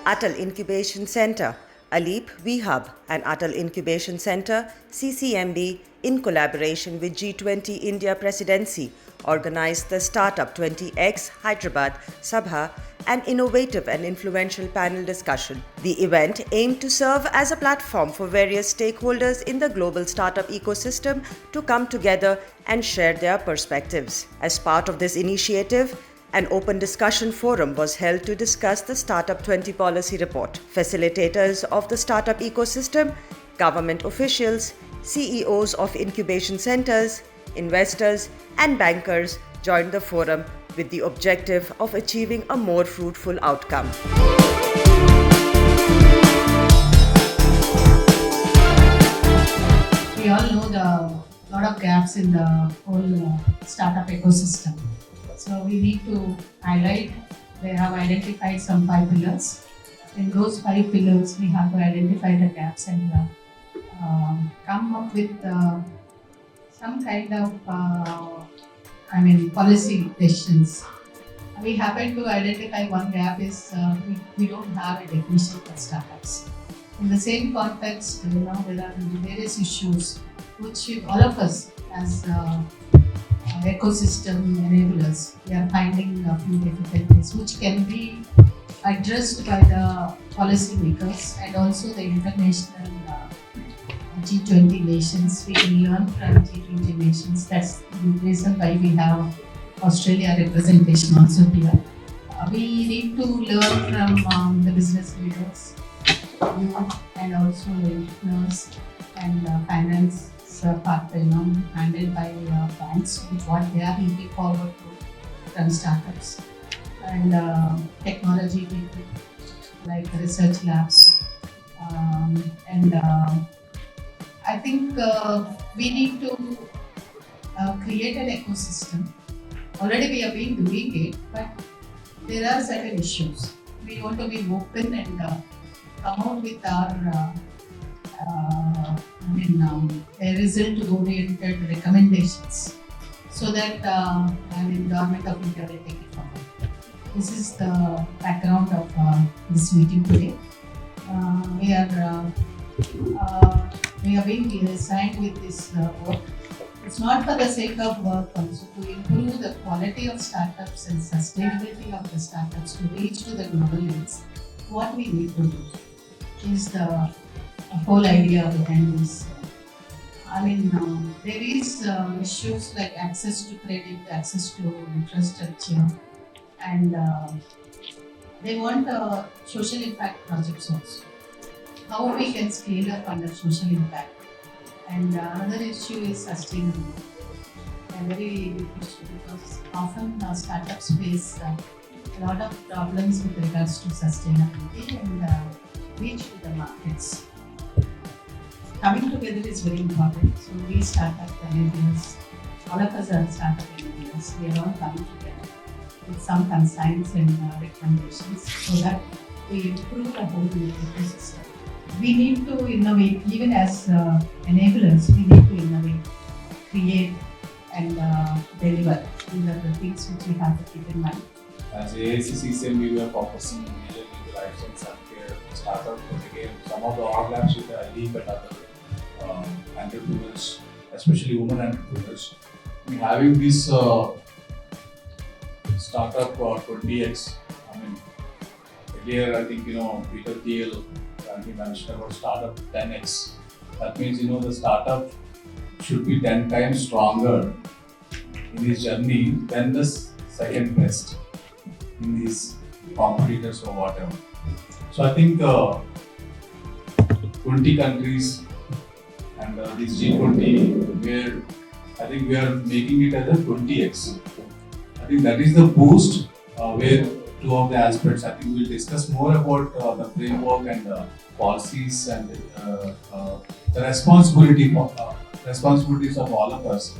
Atal Incubation Centre, ALEAP WE-Hub and Atal Incubation Centre, CCMB, in collaboration with G20 India Presidency, organized the Startup20X Hyderabad Sabha, an innovative and influential panel discussion. The event aimed to serve as a platform for various stakeholders in the global startup ecosystem to come together and share their perspectives. As part of this initiative, an open discussion forum was held to discuss the Startup 20 policy report. Facilitators of the startup ecosystem, government officials, CEOs of incubation centers, investors, and bankers joined the forum with the objective of achieving a more fruitful outcome. We all know the lot of gaps in the whole startup ecosystem. So we need to highlight, they have identified some 5 pillars. In those 5 pillars, we have to identify the gaps and come up with some kind of policy decisions. We happen to identify one gap is we don't have a definition for startups. In the same context, there are various issues which all of us as ecosystem enablers, we are finding a few difficulties which can be addressed by the policy makers and also the international G20 nations. We can learn from G20 nations. That's the reason why we have Australia representation also here. We need to learn from the business leaders, youth, and also the entrepreneurs and finance part, handled by banks, with what they are looking forward to from startups, and technology people like research labs, and I think we need to create an ecosystem. Already we have been doing it, but there are certain issues. We want to be open and come out with our result-oriented recommendations so that Government of India will take it forward. This is the background of this meeting today. We have been assigned with this work. It's not for the sake of work, also to improve the quality of startups and sustainability of the startups to reach to the global needs. What we need to do is the whole idea behind this. There is issues like access to credit, access to infrastructure, and they want social impact projects also. How we can scale up under social impact. And another issue is sustainability. A very big issue because often startups face a lot of problems with regards to sustainability and reach to the markets. Coming together is very important. So we startup enablers, all of us are startup enablers. We are all coming together with some consigns and recommendations so that we improve the whole ecosystem. We need to innovate, even as enablers, we need to innovate, create and deliver. These are the things which we have to keep in mind. As AIC CCMB, we are focusing majorly on the life science healthcare startup, but again, some of the overlaps with the ALEAP and other entrepreneurs, especially women entrepreneurs. Having this startup 20x, earlier I think Peter Thiel he mentioned about startup 10x. That means the startup should be 10 times stronger in his journey than the second best in these competitors or whatever. So I think 20 countries and this G20, where I think we are making it as a 20x. I think that is the boost where two of the aspects. I think we'll discuss more about the framework and policies and the responsibilities of all of us.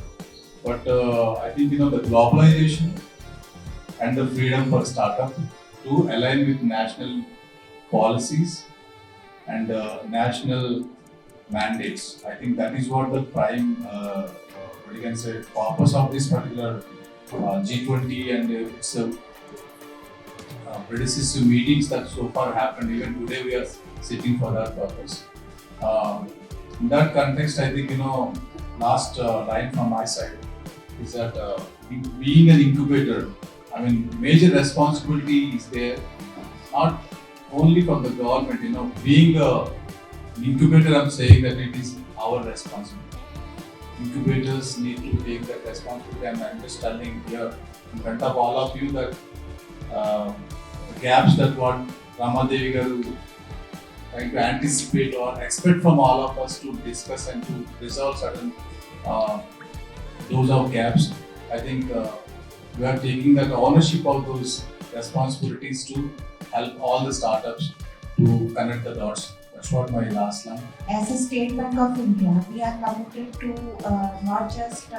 But I think the globalization and the freedom for startup to align with national policies and national mandates. I think that is what the prime, purpose of this particular G20 and its predecessor meetings that so far happened. Even today we are sitting for that purpose. In that context, I think, last line from my side is that being an incubator, I mean, major responsibility is there, not only from the government, being an incubator, I'm saying that it is our responsibility. Incubators need to take that responsibility, and I'm just telling here in front of all of you that the gaps that what Ramadevi garu trying to anticipate or expect from all of us to discuss and to resolve certain those of gaps. I think we are taking that ownership of those responsibilities to help all the startups to connect the dots. That's what my last line. As a State Bank of India, we are committed to not just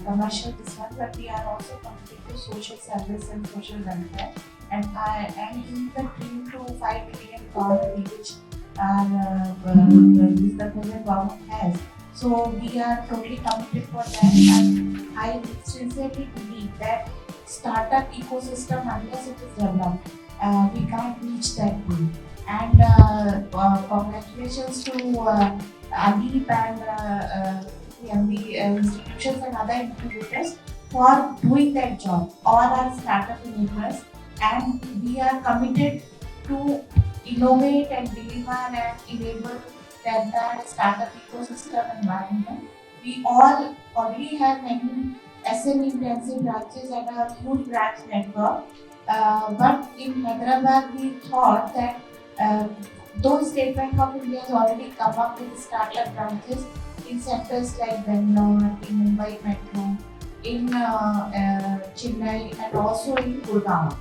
commercial business, but we are also committed to social service and social welfare. And in the 3 to 5 million economy which the present government has, so we are totally committed for that. And I sincerely believe that startup ecosystem, unless it is developed, we can't reach that goal. And congratulations to ALEAP and CCMB institutions and other incubators for doing that job. All are startup enablers, and we are committed to innovate and deliver and enable the entire startup ecosystem environment. We all already have many SME intensive branches and a huge branch network. But in Hyderabad, we thought that though State Bank of India has already come up with startup branches in centers like Bangalore, in Mumbai Metro, in Chennai, and also in Gurgaon.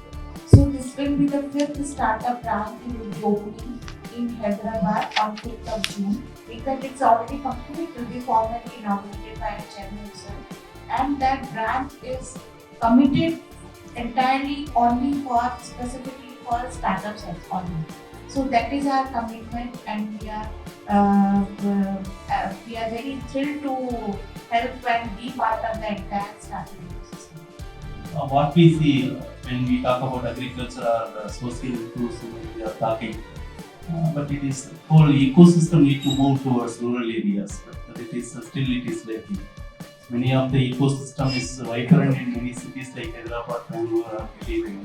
So this will be the 5th startup branch we will be opening in Hyderabad on 5th of June. In fact, it's already completed, it will be formally inaugurated by the chairman himself. And that branch is committed entirely only for specifically for startups only. So that is our commitment, and we are very thrilled to help and be part of the entire startup ecosystem. What we see when we talk about agriculture or social inclusion, we are talking, but it is whole ecosystem need to move towards rural areas, but it is lacking. Many of the ecosystem is vibrant in many cities like Hyderabad, Bangalore, or Delhi,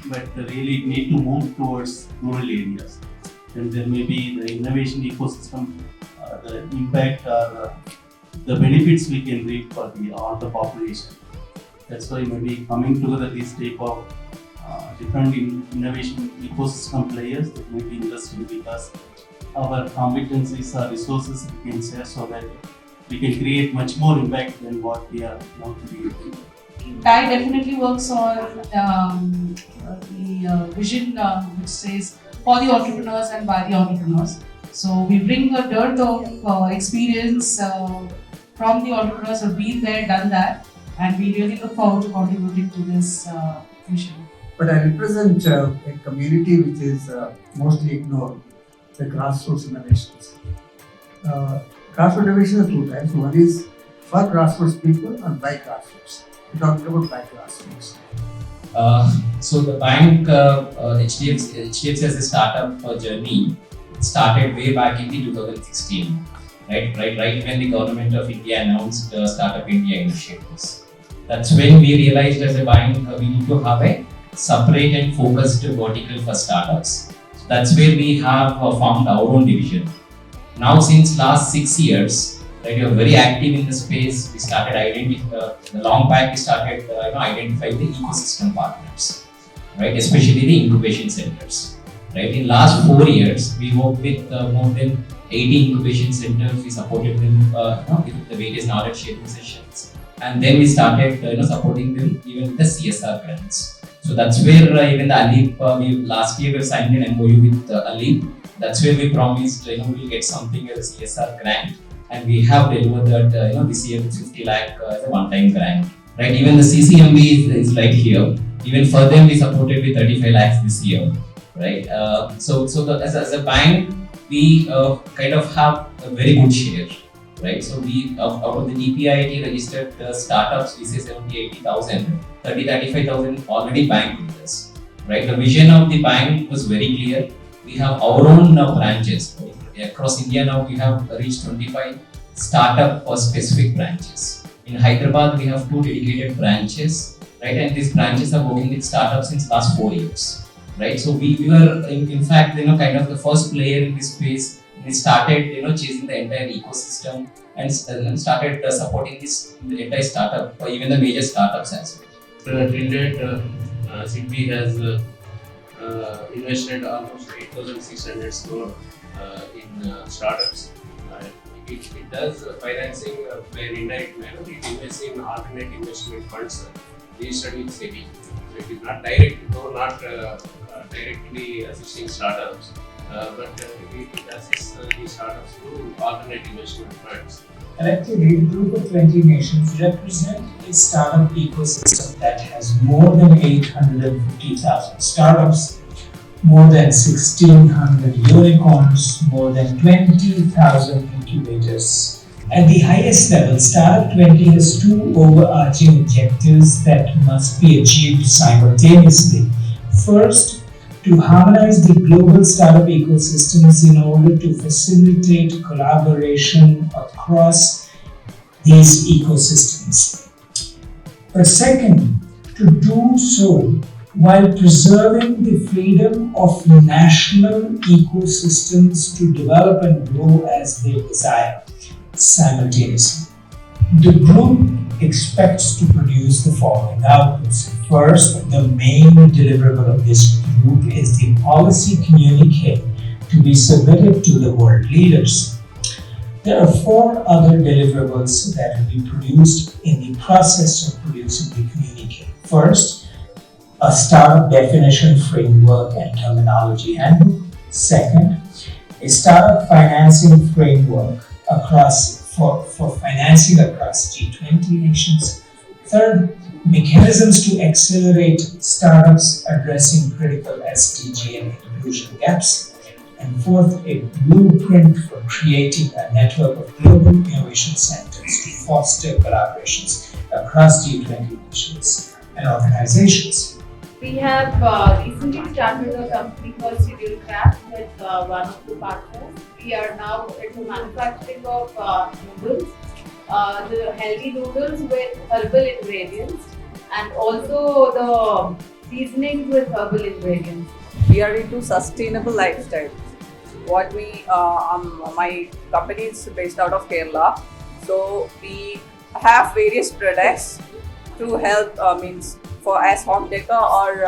but really need to move towards rural areas. Then there may be the innovation ecosystem, the impact or the benefits we can reap for all the population. That's why maybe coming together these type of different innovation ecosystem players that may be interesting, because our competencies or resources we can share so that we can create much more impact than what we are now creating. TIE definitely works on the vision which says for the entrepreneurs and by the entrepreneurs. So we bring a dearth of experience from the entrepreneurs who have been there, done that, and we really look forward to contributing to this vision. But I represent a community which is mostly ignored, the grassroots innovations. Grassroots innovation is 2 types. One is for grassroots people and by grassroots. We're talking about by grassroots. So the bank, HDFC as a startup journey started way back in 2016, right when the government of India announced Startup India initiatives. That's when we realized as a bank we need to have a separate and focused vertical for startups. So that's where we have formed our own division. Now since last 6 years, right, we are very active in the space. We started long back we started identifying the ecosystem partners, right, especially the incubation centers. Right, in last 4 years, we worked with more than 80 incubation centers. We supported them with the various knowledge sharing sessions, and then we started supporting them even with the CSR grants. So that's where even the ALEAP, last year we signed an MOU with ALEAP. That's where we promised we will get something as a CSR grant, and we have delivered that this year with 50 lakh as a one-time grant. Right, even the CCMB is right here. Even for them we supported with 35 lakhs this year. Right, so as a bank we kind of have a very good share. Right, so we out of the DPIIT registered startups, we say 70-80,000, 30-35,000 already banked with us. right? The vision of the bank was very clear. We have our own branches. Right? Across India now we have reached 25 startup or specific branches. In Hyderabad we have 2 dedicated branches, right? And these branches are working with startups since last 4 years, right? So we were in fact kind of the first player in this space. We started chasing the entire ecosystem and started supporting the entire startup or even the major startups as well. Till date, CB has invested almost 8,600 crore in startups. It does financing where indirect manner. It invests in alternate investment funds registered with SEBI. So it is not directly assisting startups, but it assists the startups through alternate investment funds. Collectively, the group of 20 nations represent a startup ecosystem that has more than 850,000 startups, more than 1,600 unicorns, more than 20,000 incubators. At the highest level, Startup 20 has 2 overarching objectives that must be achieved simultaneously. First, to harmonize the global startup ecosystems in order to facilitate collaboration across these ecosystems. But second, to do so while preserving the freedom of national ecosystems to develop and grow as they desire simultaneously. The group expects to produce the following outputs. First, the main deliverable of this group is the policy communique to be submitted to the world leaders. There are 4 other deliverables that will be produced in the process of producing the communique. First, a startup definition framework and terminology handbook. Second, a startup financing framework for financing across G20 nations. Third, mechanisms to accelerate startups addressing critical SDG and inclusion gaps. And fourth, a blueprint for creating a network of global innovation centers to foster collaborations across G20 nations and organizations. We have recently started a company called Schedule Craft with one of the partners. We are now into manufacturing of noodles, the healthy noodles with herbal ingredients and also the seasonings with herbal ingredients. We are into sustainable lifestyle. What we, my company is based out of Kerala, so we have various products to help, for as home decor or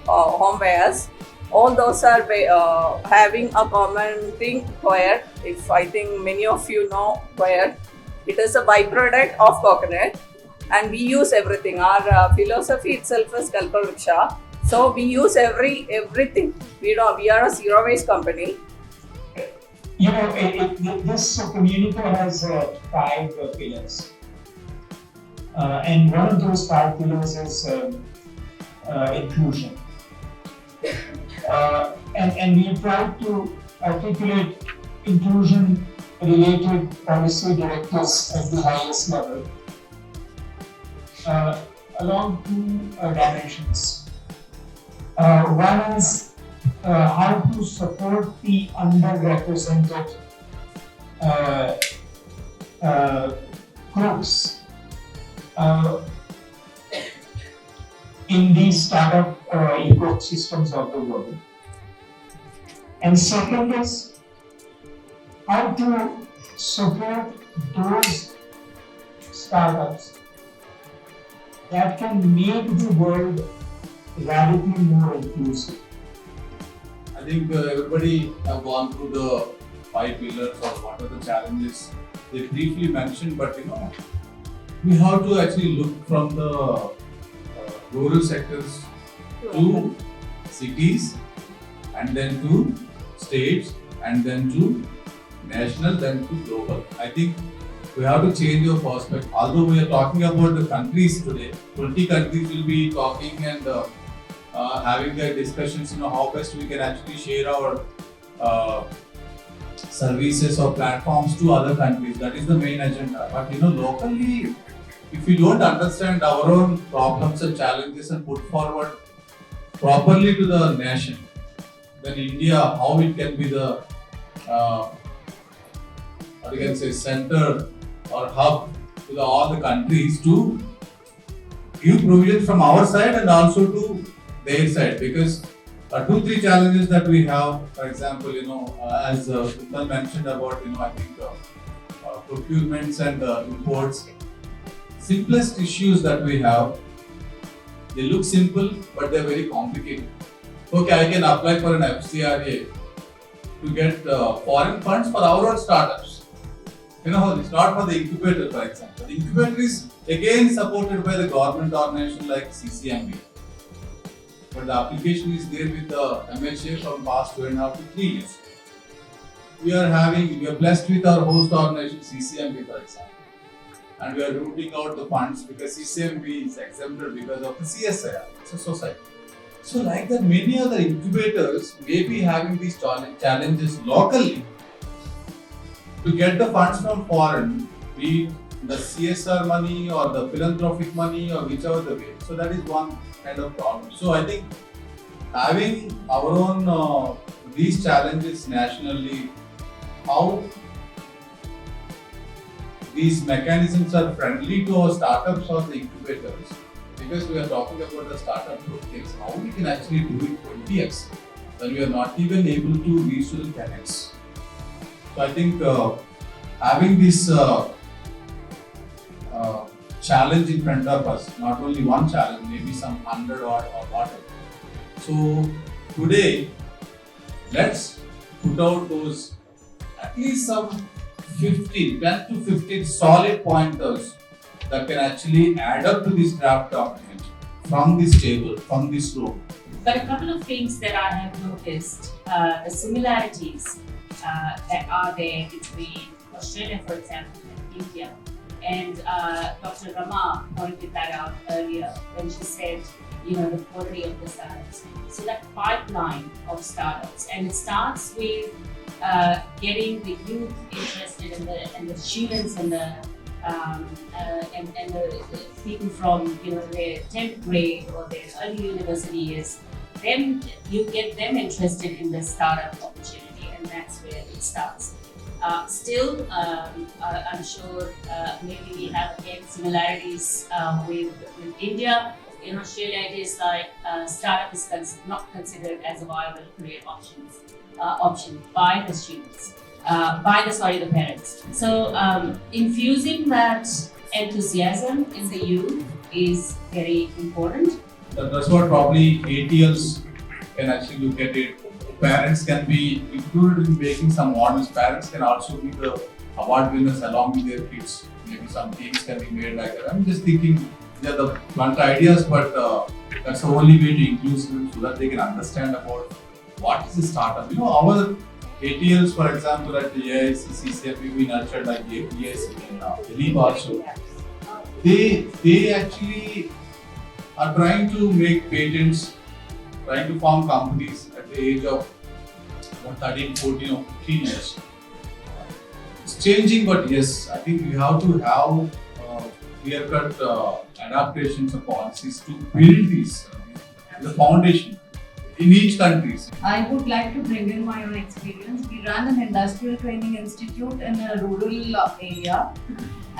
home wares. All those are having a common thing, coir. If I think many of you know coir, it is a byproduct of coconut, and we use everything. Our philosophy itself is Kalpa Vriksha. So we use everything. We are a zero waste company. This community has 5 pillars. And one of those 5 pillars is inclusion. And we try to articulate inclusion related policy directives at the highest level along 2 dimensions. One is how to support the underrepresented groups in these startup ecosystems of the world. And second is how to support those startups that can make the world radically more inclusive. I think everybody have gone through the 5 pillars or what are the challenges they briefly mentioned, but we have to actually look from the rural sectors to cities and then to states and then to national, then to global. I think we have to change your perspective. Although we are talking about the countries today, 20 countries will be talking and having their discussions, how best we can actually share our services or platforms to other countries. That is the main agenda. But locally, if we don't understand our own problems and challenges and put forward properly to the nation, then India, how it can be the what you can say center or hub to all the countries to give provision from our side and also to their side, because 2-3 challenges that we have, for example, as Uttam mentioned about, I think procurements and imports, simplest issues that we have, they look simple, but they're very complicated. Okay, I can apply for an FCRA to get foreign funds for our own startups. It's not for the incubator, for example. The incubator is again supported by the government organization like CCMB. But the application is there with the MHA from past 2.5 to 3 years. We are blessed with our host organization CCMB, for example. And we are rooting out the funds because CCMB is exempted because of the CSIR. It's a society. So like that, many other incubators may be having these challenges locally to get the funds from foreign, be it the CSR money or the philanthropic money or whichever the way. So that is one kind of problem. So I think having our own these challenges nationally, how these mechanisms are friendly to our startups or the incubators, because we are talking about the startup 20X, how we can actually do it 20X when we are not even able to reach to the 10X. So I think having this challenge in front of us, not only one challenge, maybe some 100 or whatever. So today, let's put out those at least some 10 to 15 solid pointers that can actually add up to this draft document from this table, from this room. But a couple of things that I have noticed, the similarities that are there between Australia, for example, and India. And Dr. Rama pointed that out earlier when she said, the quality of the startups. So that pipeline of startups, and it starts with getting the youth interested and the students and the people from their 10th grade or their early university years. Then you get them interested in the startup opportunity, and that's where it starts. Still, I'm sure maybe we have again similarities with India. In Australia, it is like startup is not considered as a viable career option by the students, the parents. So infusing that enthusiasm in the youth is very important. That's what probably ATLs can actually look at it. Parents can be included in making some models. Parents can also be the award winners along with their kids. Maybe some teams can be made like that. I'm just thinking they're the blunt ideas, but that's the only way to include them so that they can understand about what is a startup. Our ATLs, for example, at the AIC, CCMB, we nurtured like AIC and ALEAP also. They actually are trying to make patents, trying to form companies at the age of 13, 14 or 15 years. It's changing, but yes, I think we have to have clear-cut adaptations of policies to build these, the foundation in each country. I would like to bring in my own experience. We run an industrial training institute in a rural area,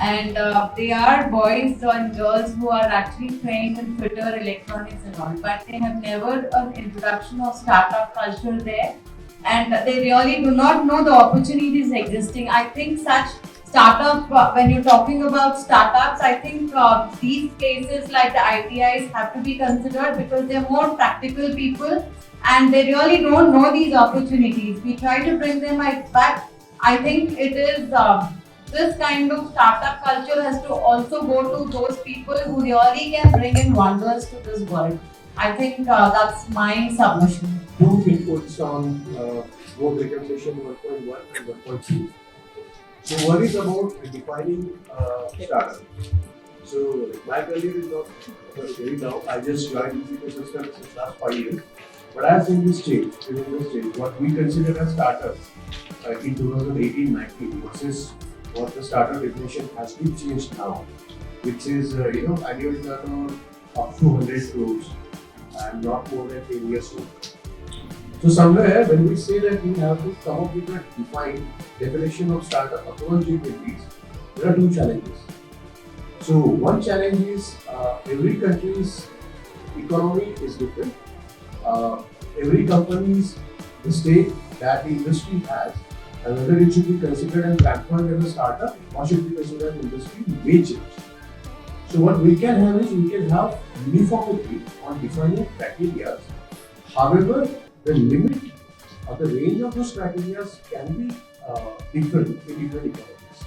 and they are boys and girls who are actually trained in fitter, electronics and all, but they have never an introduction of startup culture there, and they really do not know the opportunities existing. I think such startup, when you're talking about startups, I think these cases like the ITIs have to be considered because they're more practical people and they really don't know these opportunities. We try to bring them back. I think it is this kind of startup culture has to also go to those people who really can bring in wonders to this world. I think that's my submission. Two inputs on both recommendation 1.1 and 1.2. So one is about defining startup. So my career is not very now. I just joined this ecosystem since last 5 years. But I have seen this change. What we consider as startups in 2018-19 versus what the startup definition has been changed now, which is annual turnover up to 100 crores and not more than 10 years old. So somewhere when we say that we have to come up with a defined definition of startup across G20s, there are two challenges. So one challenge is every country's economy is different. Every company's the stake that the industry has and whether it should be considered and transferred as a startup or should be considered an industry may change. So what we can have is we can have uniformity on defining criteria. However, the limit or the range of those criteria can be different in different economies.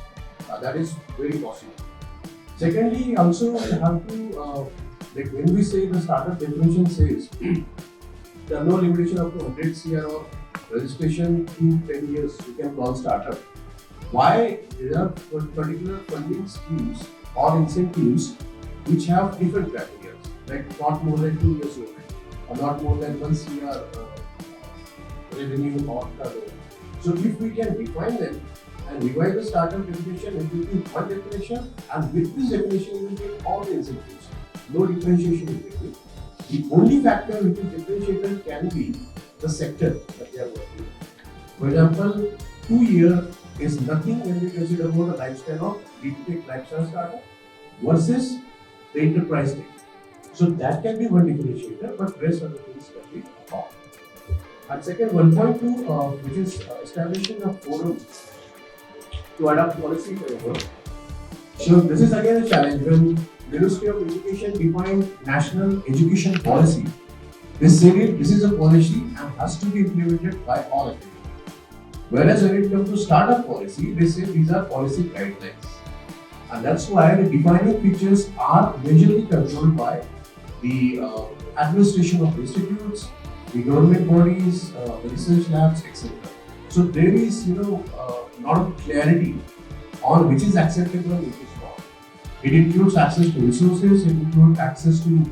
That is very possible. Secondly, also we have to, like when we say the startup definition says there are no limitation up to 100 CR or registration to 10 years you can call startup. Why there are particular funding schemes or incentives which have different criteria, like not more than 2 years old or not more than 1 CR revenue or turnover. So if we can define them and revise the startup definition, it will be one definition, and with this definition you will get all the incentives. No differentiation in between. The only factor which is differentiated can be the sector that they are working in. For example, 2 years is nothing when we consider about the lifespan of deep tech lifestyle startup versus the enterprise tech. So that can be one differentiator, but rest of the things can be off. And second, 1.2, which is establishing a forum to adopt policy framework. So this is again a challenge when Ministry of Education defined national education policy. They said this is a policy and has to be implemented by all of it. Whereas when it comes to startup policy, they say these are policy guidelines. And that's why the defining features are majorly controlled by the administration of institutes, the government bodies, the research labs, etc. So there is, lot of clarity on which is acceptable and which is not. It includes access to resources, it includes access to,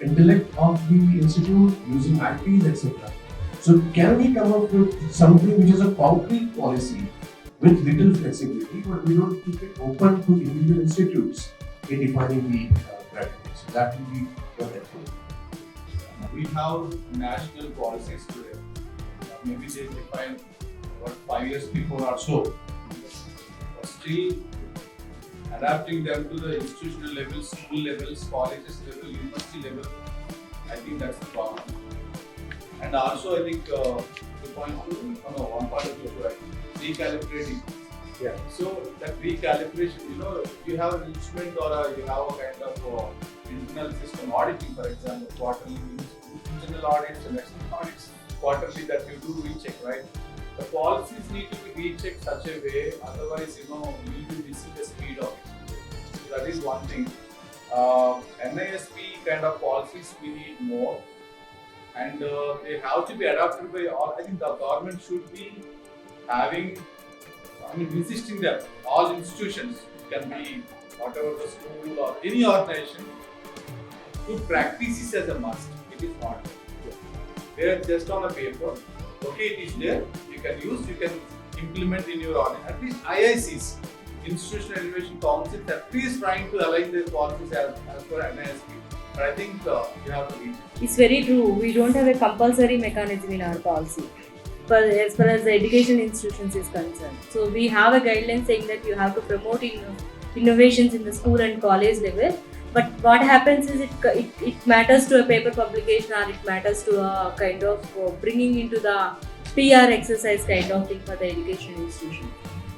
intellect of the institute using IPs, etc. So can we come up with something which is a concrete policy with little flexibility, but we don't keep it open to individual institutes in defining the criteria. So that will be what I think. We have national policies today. Maybe they define what 5 years before or so. But still adapting them to the institutional level, school levels, colleges level, university level, I think that's the problem. And also I think 2.2, one part of your right, recalibrating. Yeah. So that recalibration, you have an instrument or you have a kind of internal system auditing, for example, quarterly internal audits and external audits, quarterly that you do recheck, right? The policies need to be rechecked such a way, otherwise, you will be missing the speed of it. So that is one thing. NISP kind of policies we need more, and they have to be adopted by all. I think the government should be insisting that all institutions, it can be whatever the school or any organization, to practice this as a must. It is not. They are just on a paper. Okay, it is there. You can use, you can implement in your organization. At least IICs, Institutional Innovation Councils, at least trying to align their policies as per NISP. But I think you have to reach it. It's very true. We don't have a compulsory mechanism in our policy. But as far as the education institutions is concerned. So we have a guideline saying that you have to promote innovations in the school and college level. But what happens is it matters to a paper publication, or it matters to a kind of bringing into the PR exercise kind of thing for the education institution.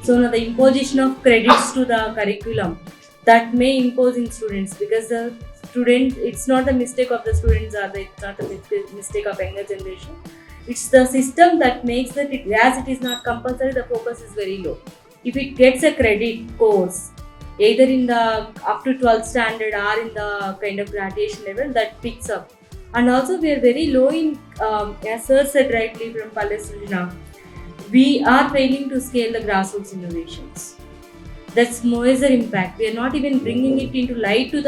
So now the imposition of credits to the curriculum that may impose in students, because the student, it's not the mistake of the students, or it's not the mistake of younger generation. It's the system that makes that as it is not compulsory, the focus is very low. If it gets a credit course, either in the up to 12th standard or in the kind of graduation level, that picks up. And also we are very low in, as Sir said rightly from Palestine, we are failing to scale the grassroots innovations. That's major impact. We are not even bringing it into light to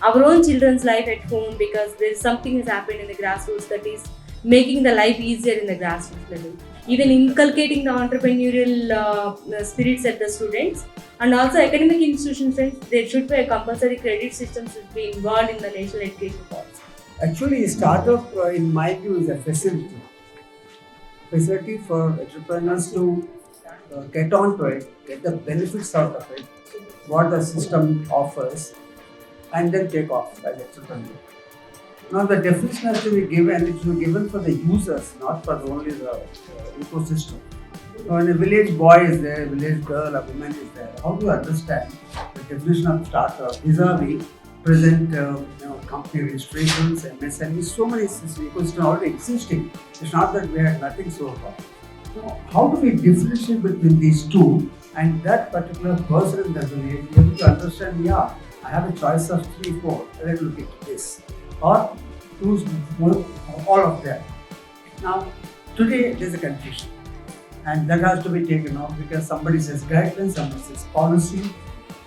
our own children's life at home, because there is something has happened in the grassroots that is making the life easier in the grassroots level. Even inculcating the entrepreneurial spirits at the students, and also academic institutions, there should be a compulsory credit system should be involved in the national education policy. Actually, startup, in my view, is a facility for entrepreneurs to get onto it, get the benefits out of it, what the system offers, and then take off as entrepreneur. Now, the definition has to be given, it should be given for the users, not for only the ecosystem. So when a village boy is there, a village girl, a woman is there, how do you understand the definition of startup vis-a-vis present company registrations, MSMEs, so many ecosystems already existing. It's not that we had nothing so far. So how do we differentiate between these two and that particular person in the village be able to understand, yeah, I have a choice of 3, 4, let me look at this. Or choose all of them. Now, today there's a confusion. And that has to be taken off because somebody says guidelines, somebody says policy,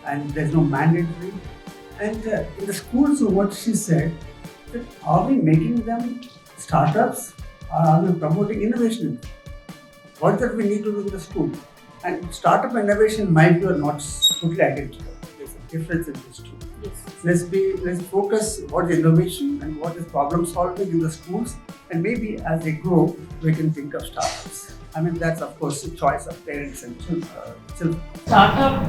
and there's no mandatory. And in the schools, what she said, that are we making them startups or are we promoting innovation? What that we need to do in the school? And startup innovation, in my view, are not totally identical. There's a difference in these two. Yes. Let's focus what is innovation and what is problem solving in the schools, and maybe as they grow, we can think of startups. I mean, that's of course a choice of parents and children. Startup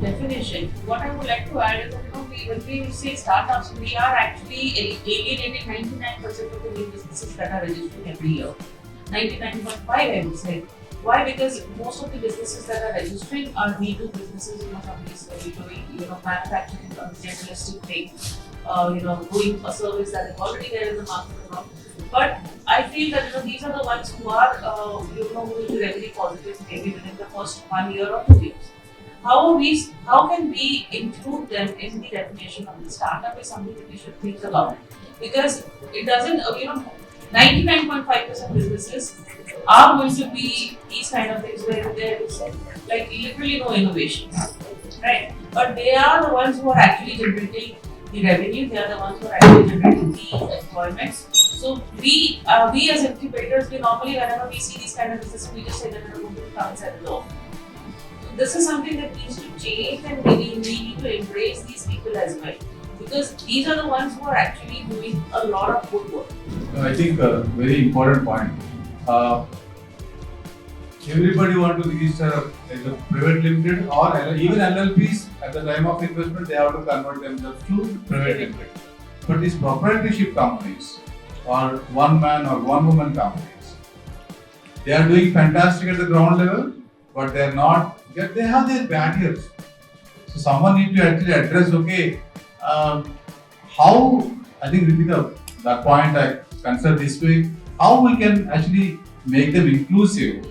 definition. What I would like to add is that when we say startups, we are actually alienating 99% of the new businesses that are registering every year. 99.5, I would say. Why? Because most of the businesses that are registering are Me-Too businesses. Somebody's doing manufacturing a generalistic thing, doing a service that is already there in the market. But I feel that these are the ones who are going to be revenue positive maybe within the first 1 year or 2 years. How can we include them in the definition of the startup is something that we should think about, because it doesn't 99.5% businesses are going to be these kind of things where there is like literally no innovation, right? But they are the ones who are actually generating the revenue. They are the ones who are actually generating the employments. So we as incubators, we normally whenever we see these kind of businesses, we just say that we're going to come and set low. This is something that needs to change, and we need to embrace these people as well, because these are the ones who are actually doing a lot of good work. I think a very important point. Everybody want to register as a private limited or even LLPs at the time of investment, they have to convert themselves to private limited. But these proprietorship companies or one man or one woman companies, they are doing fantastic at the ground level, but they are not, they have their barriers. So someone needs to actually address, how, I think Ritika, that point I consider this way, how we can actually make them inclusive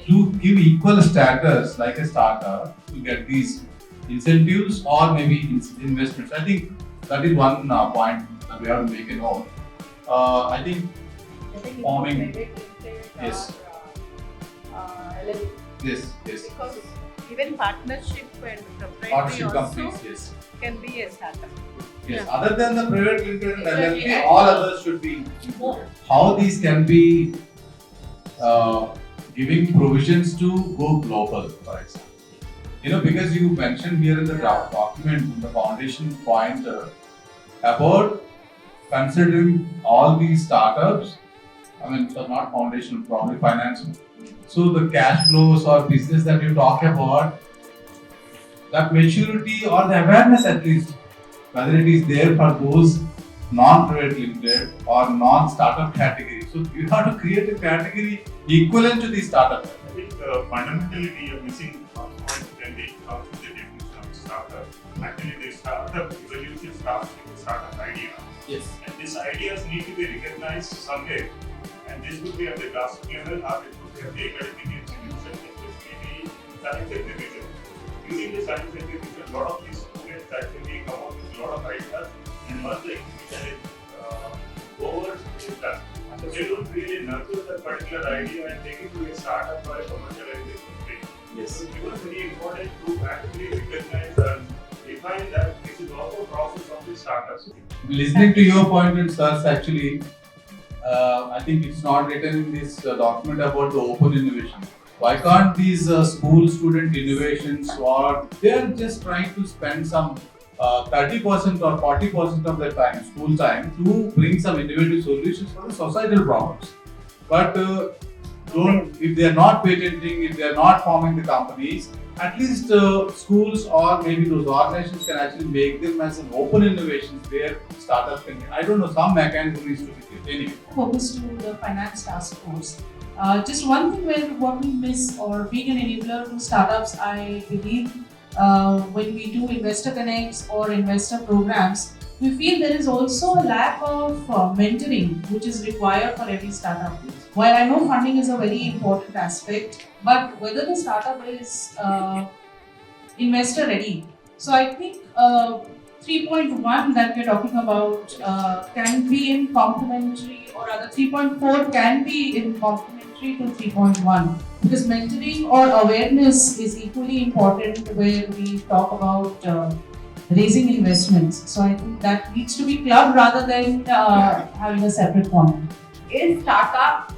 to give equal status like a startup to get these incentives or maybe investments. I think that is one point that we have to make a note. I think forming, yes. Yes. Because even partnership and Partnership proprietary also companies, yes. can be a startup. Yes, other than the private limited and LLP, all others should be included. How these can be giving provisions to go global, for example. Because you mentioned here in the draft document, the foundation point about considering all these startups, so not foundation, probably finance. So the cash flows or business that you talk about, that maturity or the awareness at least, whether it is there for those non-private limited or non-startup category. So you have to create a category equivalent to the startup. I think fundamentally we are missing one point when we come to the definition of startup. Actually, the startup evolution starts with a startup idea. Yes. And these ideas need to be recognized somewhere. And this would be at the grassroots level, or it would be at the academic institution, especially the science exhibition. Using the science exhibition, a lot of these students actually come up with a lot of ideas, and once the exhibition is over, it is done. So they don't really nurture that particular idea and take it to a startup or a commercialization stage. Yes. So it was very important to actually recognize and define that this is also a process of the startups. Listening to your point, and sirs, actually, I think it's not written in this document about the open innovation. Why can't these school student innovations, or they are just trying to spend some 30% or 40% of their time, school time, to bring some innovative solutions for the societal problems. But if they are not patenting, if they are not forming the companies, at least schools or maybe those organizations can actually make them as an open innovations where startups can. I don't know, some mechanism needs to be created. Anyway. Focus to the finance task force. Just one thing where what we miss or being an enabler to startups, I believe when we do investor connects or investor programs, we feel there is also a lack of mentoring which is required for every startup. While I know funding is a very important aspect, but whether the startup is investor ready. So I think 3.1 that we're talking about can be in complementary, or rather 3.4 can be in complementary to 3.1, because mentoring or awareness is equally important where we talk about raising investments. So I think that needs to be clubbed rather than having a separate point. Is startup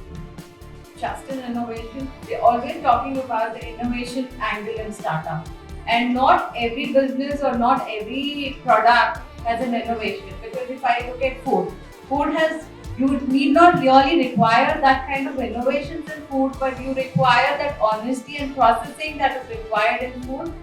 just an innovation? We're always talking about the innovation angle in startup. And not every business or not every product has an innovation. Because if I look at food has, you need not really require that kind of innovations in food, but you require that honesty and processing that is required in food,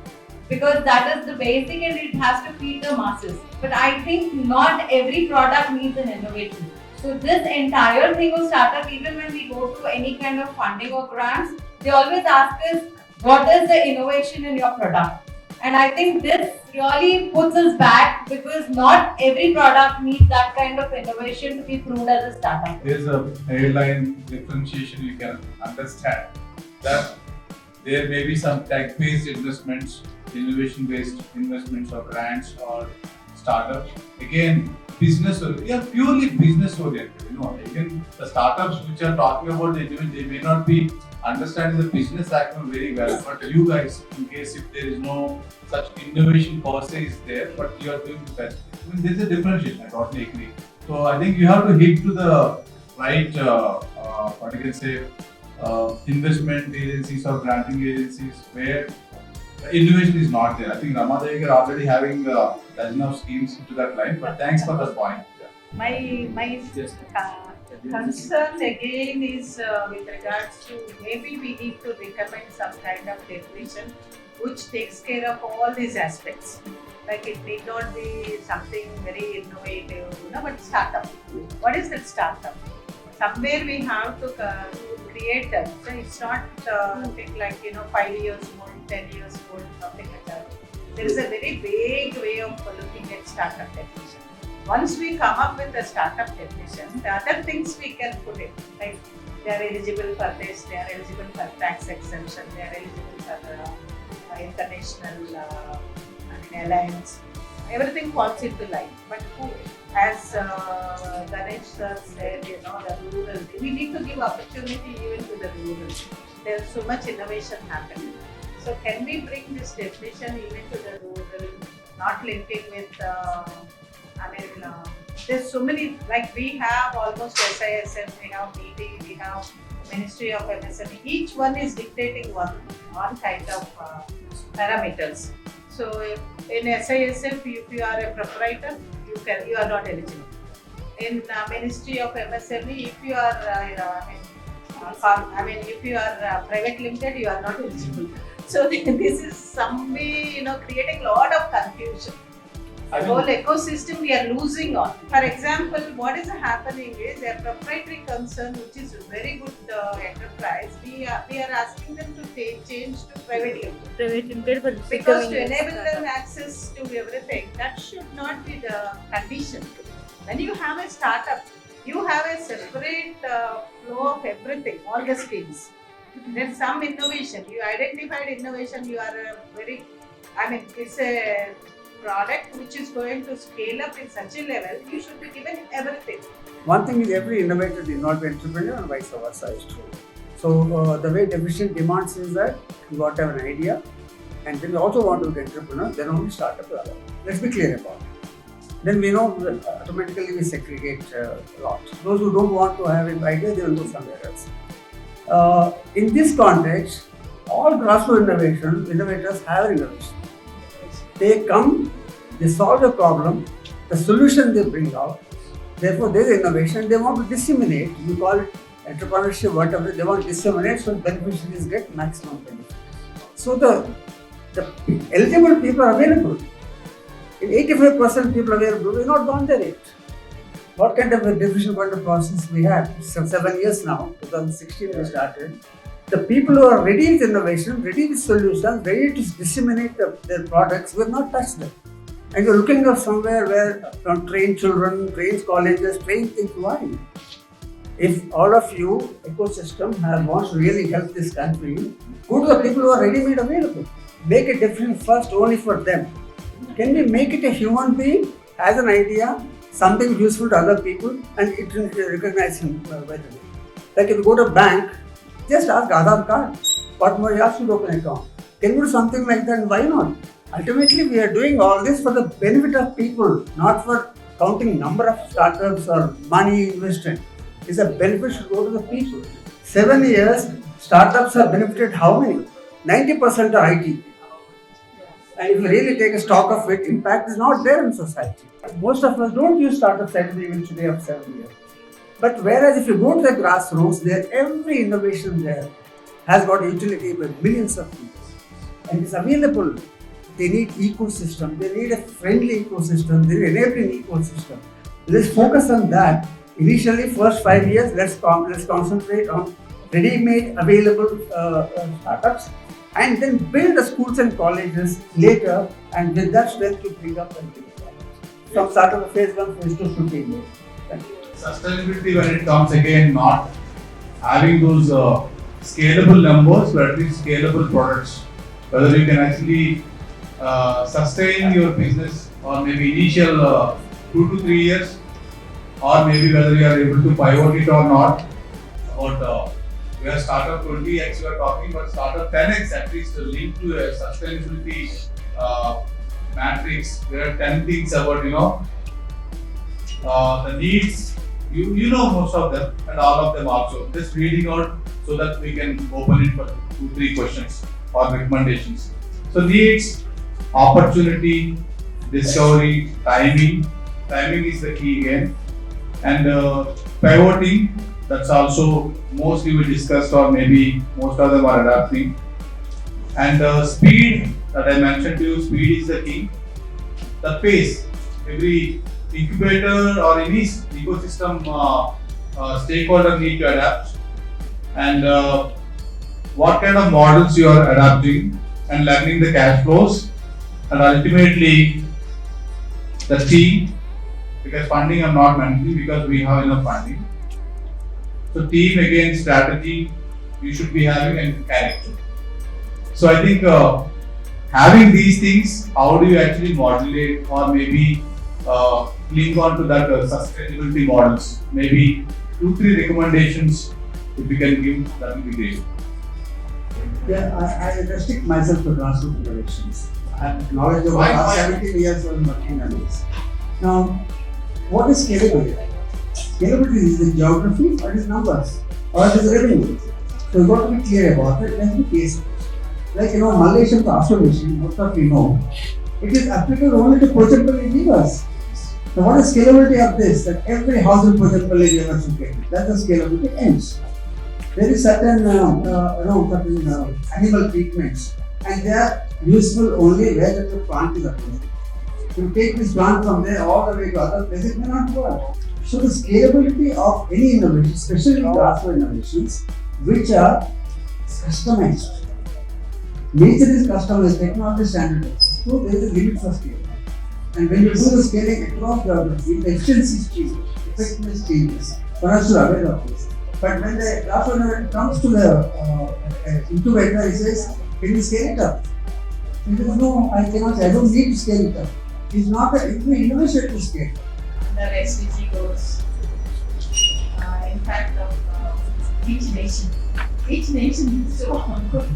because that is the basic and it has to feed the masses. But I think not every product needs an innovation. So this entire thing of startup, even when we go to any kind of funding or grants, they always ask us, what is the innovation in your product? And I think this really puts us back, because not every product needs that kind of innovation to be proved as a startup. There's a airline differentiation you can understand, that there may be some tech-based investments, innovation-based investments or grants or startups. Again, we are purely business oriented. Even the startups which are talking about the innovation, they may not be understanding the business acumen very well. But you guys, in case if there is no such innovation per se is there, but you are doing the best. I mean, there is a differentiation. I totally agree. So I think you have to hit to the right, what you can say, investment agencies or granting agencies where innovation is not there. I think Ramadevi are already having a dozen of schemes into that line, but thanks for the point. My concern again is with regards to, maybe we need to recommend some kind of definition which takes care of all these aspects. Like it need not be something very innovative, but startup. What is that startup? Somewhere we have to create that. So it's not like 5 years old, 10 years old, something like that. There is a very vague way of looking at startup definition. Once we come up with the startup definition, the other things we can put in, like they are eligible for this, they are eligible for tax exemption, they are eligible for international alliance. Everything falls into line. But who, as Ganesh sir said, the rural, we need to give opportunity even to the rural. There is so much innovation happening. So can we bring this definition even to the rural, not linking with, there's so many, like we have almost SISM, we have BD, we have Ministry of MSME, each one is dictating one kind of parameters. So in SISM, if you are a proprietor, you are not eligible. In Ministry of MSME, if you are, if you are private limited, you are not eligible. So this is some way, creating a lot of confusion. The whole ecosystem we are losing on. For example, what is happening is a proprietary concern, which is a very good enterprise. We are asking them to change to private limited. Because to enable them access to everything, that should not be the condition. When you have a startup, you have a separate flow of everything, all the schemes. There's some innovation. You identified innovation. You are it's a product which is going to scale up in such a level, you should be given everything. One thing is every innovator is not an entrepreneur and vice versa is true. So the way definition demands is that you got to have an idea and then you also want to be an entrepreneur, then only startup will allow. Let's be clear about it. Then we know that automatically we segregate a lot. Those who don't want to have an idea, they will go somewhere else. In this context, all grassroots innovators have innovation. They come, They solve the problem, the solution they bring out. Therefore, there is innovation. They want to disseminate. You call it entrepreneurship, whatever. They want to disseminate so beneficiaries get maximum benefit. So the eligible people are available. In 85% people available, we have not gone there yet. What kind of a decision point of process we have? 7 years now, 2016 we started. The people who are ready with innovation, ready with solutions, ready to disseminate their products, we have not touched them. And you're looking at somewhere where train children, train colleges, train things. Why? If all of you, ecosystem, wants to really help this country, go to the people who are ready-made available. Make a difference first only for them. Can we make it a human being, has an idea, something useful to other people, and it will recognize him by the way. Like if you go to a bank, just ask Aadhaar card. What more you ask to open an account? Can we do something like that, and why not? Ultimately, we are doing all this for the benefit of people, not for counting number of startups or money invested. It's a benefit should go to the people. 7 years, startups have benefited how many? 90% are IT. And if you really take a stock of it, impact is not there in society. Most of us don't use startups even today of 7 years. But whereas if you go to the grassroots, there every innovation there has got utility by millions of people. And it's available. They need ecosystem, they need a friendly ecosystem, they need enabling ecosystem. Let's focus on that. Initially, first 5 years, let's concentrate on ready-made available startups, and then build the schools and colleges later, and with that strength to bring up and bring products. From startup phase 1, phase 2 should be made. Thank you. Sustainability, when it comes again, not having those scalable numbers, but at least scalable products. Whether you can actually sustain your business or maybe initial 2 to 3 years, or maybe whether you are able to pivot it or not. About we are startup 20x we are talking, but startup 10x at least linked to a sustainability matrix. There are 10 things about the needs. You know most of them and all of them also. Just reading out so that we can open it for 2-3 questions or recommendations. So needs, opportunity, discovery, timing. Timing is the key again. And pivoting, that's also mostly we discussed, or maybe most of them are adapting. And speed, that I mentioned to you, speed is the key. The pace, every incubator or any ecosystem stakeholder need to adapt. And what kind of models you are adapting and learning the cash flows. And ultimately, the team, because funding I'm not mentioning because we have enough funding. So team again, strategy, you should be having and character. So I think having these things, how do you actually modulate or maybe link on to that sustainability models? Maybe 2-3 recommendations if you can give, that will be great. Yeah, I restrict myself to grassroots innovations. I have knowledge of last 17 years of working on this. Now, what is scalability? Scalability is the geography, or it is numbers, or it is revenue. So you've got to be clear about it. Let's be case. Like Malaysian transformation, most of you know, it is applicable only to Pochampally weavers. So what is scalability of this? That every house in Pochampally weaver should get it. That's the scalability ends. There is certain animal treatments, and they are useful only where the plant is available. To take this plant from there all the way to other places may not work. So the scalability of any innovation, especially grassroots innovations, which are customized. Nature is customized, technology standardized. So there is a limit for scale. And when you do the scaling across geography, the efficiency changes, effectiveness changes. Perhaps you are aware of this. But when the grassroots innovator comes to the incubator, he says, can you scale it up? He says, no, I cannot, I don't need to scale it up. It's not an innovation to scale. The SDG goals, in fact, of each nation needs to one good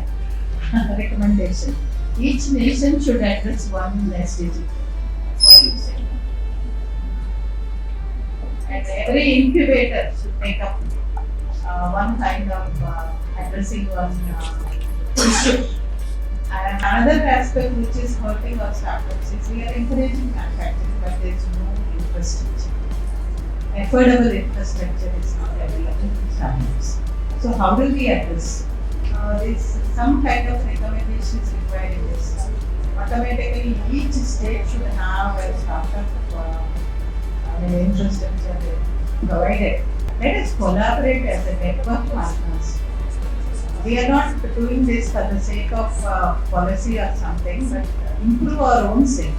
recommendation. Each nation should address one SDG. That's what you say. And every incubator should take up one kind of addressing one issue. And another aspect which is hurting our startups is we are encouraging manufacturing, but there is no infrastructure. Affordable infrastructure is not available to startups. So how do we address? There's some kind of recommendations required in this. Automatically, each state should have a startup infrastructure provided. Let us collaborate as a network partners. We are not doing this for the sake of policy or something, but improve our own self.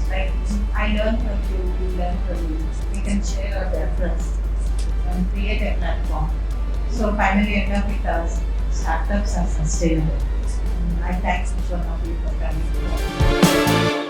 Like I learn from you, you learn from me. We can share our reference and create a platform. So finally, end up with us, startups are sustainable. I thank each one of you for coming.